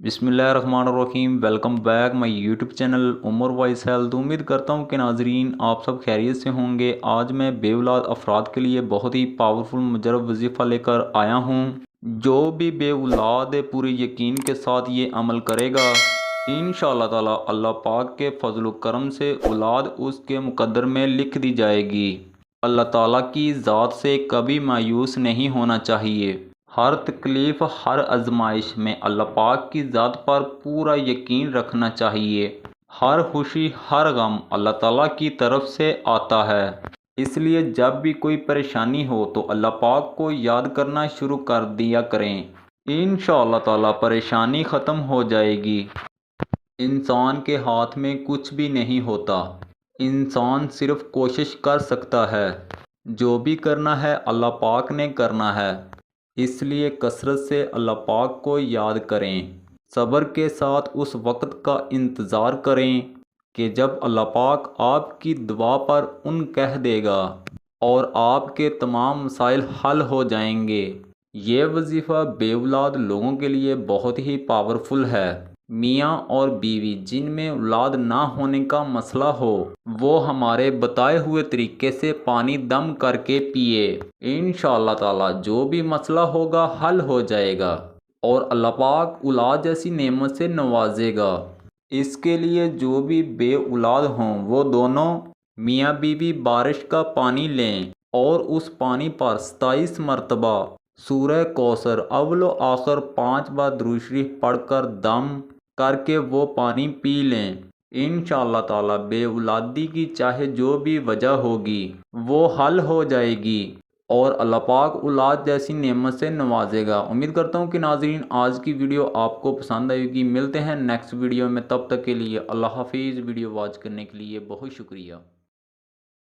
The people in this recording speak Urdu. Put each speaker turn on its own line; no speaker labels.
بسم اللہ الرحمن الرحیم، welcome back my YouTube channel Umar voice health. امید کرتا ہوں کہ ناظرین آپ سب خیریت سے ہوں گے۔ آج میں بے اولاد افراد کے لیے بہت ہی پاورفل مجرب وظیفہ لے کر آیا ہوں۔ جو بھی بے اولاد ہے پورے یقین کے ساتھ یہ عمل کرے گا، انشاءاللہ تعالی اللہ پاک کے فضل و کرم سے اولاد اس کے مقدر میں لکھ دی جائے گی۔ اللہ تعالیٰ کی ذات سے کبھی مایوس نہیں ہونا چاہیے۔ ہر تکلیف، ہر آزمائش میں اللہ پاک کی ذات پر پورا یقین رکھنا چاہیے۔ ہر خوشی، ہر غم اللہ تعالیٰ کی طرف سے آتا ہے۔ اس لیے جب بھی کوئی پریشانی ہو تو اللہ پاک کو یاد کرنا شروع کر دیا کریں، انشاءاللہ تعالیٰ پریشانی ختم ہو جائے گی۔ انسان کے ہاتھ میں کچھ بھی نہیں ہوتا، انسان صرف کوشش کر سکتا ہے۔ جو بھی کرنا ہے اللہ پاک نے کرنا ہے، اس لیے کثرت سے اللہ پاک کو یاد کریں۔ صبر کے ساتھ اس وقت کا انتظار کریں کہ جب اللہ پاک آپ کی دعا پر کہہ دے گا اور آپ کے تمام مسائل حل ہو جائیں گے۔ یہ وظیفہ بے اولاد لوگوں کے لیے بہت ہی پاورفل ہے۔ میاں اور بیوی جن میں اولاد نہ ہونے کا مسئلہ ہو، وہ ہمارے بتائے ہوئے طریقے سے پانی دم کر کے پیے، انشاءاللہ تعالی جو بھی مسئلہ ہوگا حل ہو جائے گا اور اللہ پاک اولاد جیسی نعمت سے نوازے گا۔ اس کے لیے جو بھی بے اولاد ہوں وہ دونوں میاں بیوی بارش کا پانی لیں اور اس پانی پر 27 مرتبہ سورہ کوثر اول و آخر 5 بار درود شریف پڑھ کر دم کر کے وہ پانی پی لیں۔ انشاءاللہ تعالی بے اولادی کی چاہے جو بھی وجہ ہوگی وہ حل ہو جائے گی اور اللہ پاک اولاد جیسی نعمت سے نوازے گا۔ امید کرتا ہوں کہ ناظرین آج کی ویڈیو آپ کو پسند آئے گی۔ ملتے ہیں نیکسٹ ویڈیو میں، تب تک کے لیے اللہ حافظ۔ ویڈیو واچ کرنے کے لیے بہت شکریہ۔